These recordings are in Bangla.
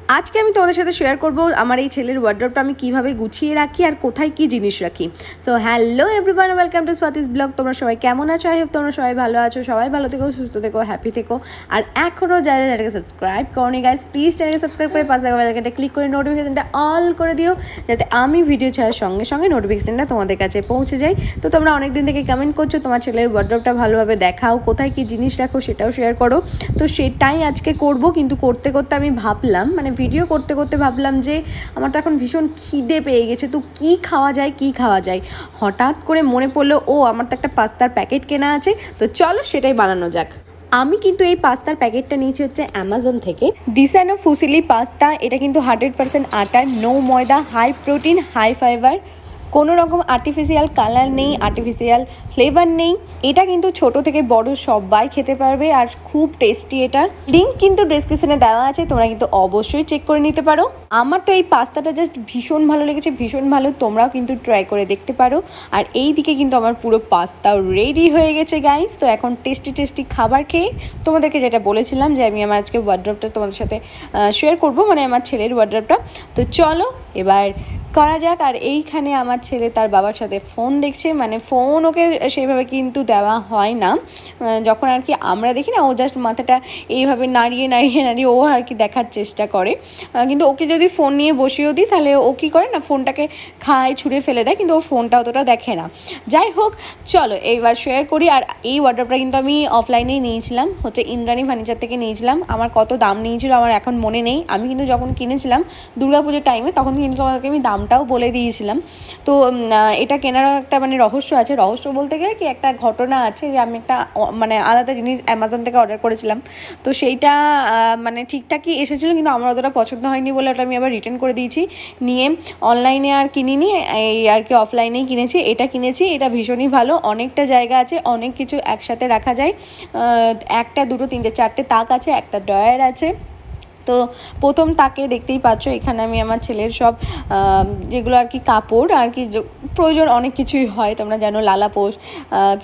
আজকে আমি তোমাদের সাথে শেয়ার করব আমার এই ছেলের ওয়ার্ড্রপটা আমি কিভাবে গুছিয়ে রাখি আর কোথায় কি জিনিস রাখি। So hello everyone, welcome to Swati's blog. তোমরা সবাই কেমন আছো? আই হোপ তোমরা সবাই ভালো আছো, সবাই ভালো থেকো, সুস্থ থেকো, হ্যাপি থেকো। আর এখনও যারা চ্যানেলকে সাবস্ক্রাইব করোনি গাইস, প্লিজ চ্যানেলকে সাবস্ক্রাইব করে পাশে বেল আইকনটা ক্লিক করে নোটিফিকেশনটা অল করে দিও, যাতে আমি ভিডিও ছাড়ার সঙ্গে সঙ্গে নোটিফিকেশনটা তোমাদের কাছে পৌঁছে যায়। তো তোমরা অনেক দিন থেকে কমেন্ট করছো তোমার ছেলের ওয়ার্ড্রপটা ভালোভাবে দেখাও, কোথায় কি জিনিস রাখো সেটাও শেয়ার করো। তো সেটাই আজকে করব, কিন্তু করতে করতে আমি ভাবলাম, মানে ভিডিও করতে করতে ভাবলাম যে আমার তো এখন ভীষণ খিদে পেয়ে গেছে, তো কি খাওয়া যায়। হঠাৎ করে মনে পড়লো, ও আমার তো একটা পাস্তার প্যাকেট কেনা আছে, তো চলো সেটাই বানানো যাক। আমি কিন্তু এই পাস্তার প্যাকেটটা নিয়েছি হচ্ছে অ্যামাজন থেকে, ডিসানো ফুসিলি পাস্তা। এটা কিন্তু 100% আটা, নো ময়দা, হাই প্রোটিন, হাই ফাইবার, কোনো রকম আর্টিফিশিয়াল কালার নেই, আর্টিফিশিয়াল ফ্লেভার নেই। এটা কিন্তু ছোট থেকে বড় সবাই খেতে পারবে আর খুব টেস্টি। এটা লিঙ্ক কিন্তু ডেসক্রিপশনে দেওয়া আছে, তোমরা কিন্তু অবশ্যই চেক করে নিতে পারো। আমার তো এই পাস্তাটা জাস্ট ভীষণ ভালো লেগেছে, ভীষণ ভালো। তোমরাও কিন্তু ট্রাই করে দেখতে পারো। আর এই দিকে কিন্তু আমার পুরো পাস্তাও রেডি হয়ে গেছে গাইস। তো এখন টেস্টি খাবার খেয়ে তোমাদেরকে যেটা বলেছিলাম যে আমি আমার আজকে ওয়ার্ড্রপটা তোমাদের সাথে শেয়ার করব, মানে আমার ছেলের ওয়ার্ড্রপটা। তো চলো এবার করা যাক। আর এইখানে আমার ছেলে তার বাবার সাথে ফোন দেখছে, মানে ফোন ওকে সেইভাবে কিন্তু দেওয়া হয় না। যখন আর কি আমরা দেখি না, ও জাস্ট মাথাটা এইভাবে নাড়িয়ে ও আর কি দেখার চেষ্টা করে। কিন্তু ওকে যদি ফোন নিয়ে বসিয়েও দিই, তাহলে ও কী করে না, ফোনটাকে খায়, ছুঁড়ে ফেলে দেয়, কিন্তু ও ফোনটা অতটা দেখে না। যাই হোক, চলো এইবার শেয়ার করি। আর এই ওয়ার্ড্রপটা কিন্তু আমি অফলাইনেই নিয়েছিলাম, হচ্ছে ইন্দ্রাণী ফার্নিচার থেকে নিয়েছিলাম। আমার কত দাম নিয়েছিল আমার এখন মনে নেই। আমি কিন্তু যখন কিনেছিলাম দুর্গাপুজোর টাইমে, তখন কিন্তু আমাকে আমি দামটাও বলে দিয়েছিলাম। তো এটা কেনারও একটা মানে রহস্য আছে। রহস্য বলতে গেলে কি, একটা ঘটনা আছে যে আমি একটা মানে আলাদা জিনিস অ্যামাজন থেকে অর্ডার করেছিলাম। তো সেইটা মানে ঠিকঠাকই এসেছিলো, কিন্তু আমার অতটা পছন্দ হয়নি বলে ওটা আমি আবার রিটার্ন করে দিয়েছি। নিয়ে অনলাইনে আর কিনিনি, এই আর কি অফলাইনেই কিনেছি। এটা কিনেছি, এটা ভীষণই ভালো। অনেকটা জায়গা আছে, অনেক কিছু একসাথে রাখা যায়। একটা, দুটো, তিনটে, চারটে তাক আছে, একটা ড্রয়ার আছে। তো প্রথম তাকে দেখতেই পাচ্ছ, এখানে আমি আমার ছেলের সব যেগুলো আর কি কাপড় আর কি প্রয়োজন, অনেক কিছুই হয় তোমরা জানো, লালাপোষ,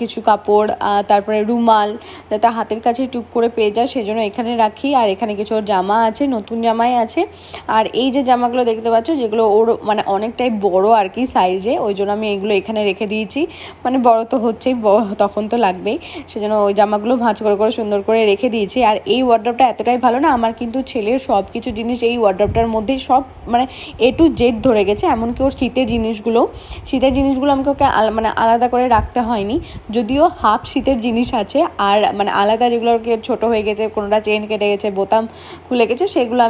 কিছু কাপড়, তারপরে রুমাল, যাতে হাতের কাছে টুক করে পেয়ে যায়, সেজন্য এখানে রাখি। আর এখানে কিছু ওর জামা আছে, নতুন জামাই আছে। আর এই যে জামাগুলো দেখতে পাচ্ছ, যেগুলো ওর মানে অনেকটাই বড় আর কি সাইজে, ওই জন্য আমি এগুলো এখানে রেখে দিয়েছি। মানে বড় তো হচ্ছেই, তখন তো লাগবেই, সেজন্য ওই জামাগুলো ভাঁজ করে সুন্দর করে রেখে দিয়েছি। আর এই ওয়ার্ড্রপটা এতটাই ভালো না, আমার কিন্তু ছেলের সব কিছু জিনিস এই ওয়ার্ড্রপটার মধ্যেই সব মানে A to Z ধরে গেছে। এমনকি ওর শীতের জিনিসগুলো আমাকে ওকে মানে আলাদা করে রাখতে হয়নি, যদিও হাফ শীতের জিনিস আছে। আর মানে আলাদা যেগুলো ছোটো হয়ে গেছে, কোনোটা চেন কেটে গেছে, বোতাম খুলে গেছে, সেগুলো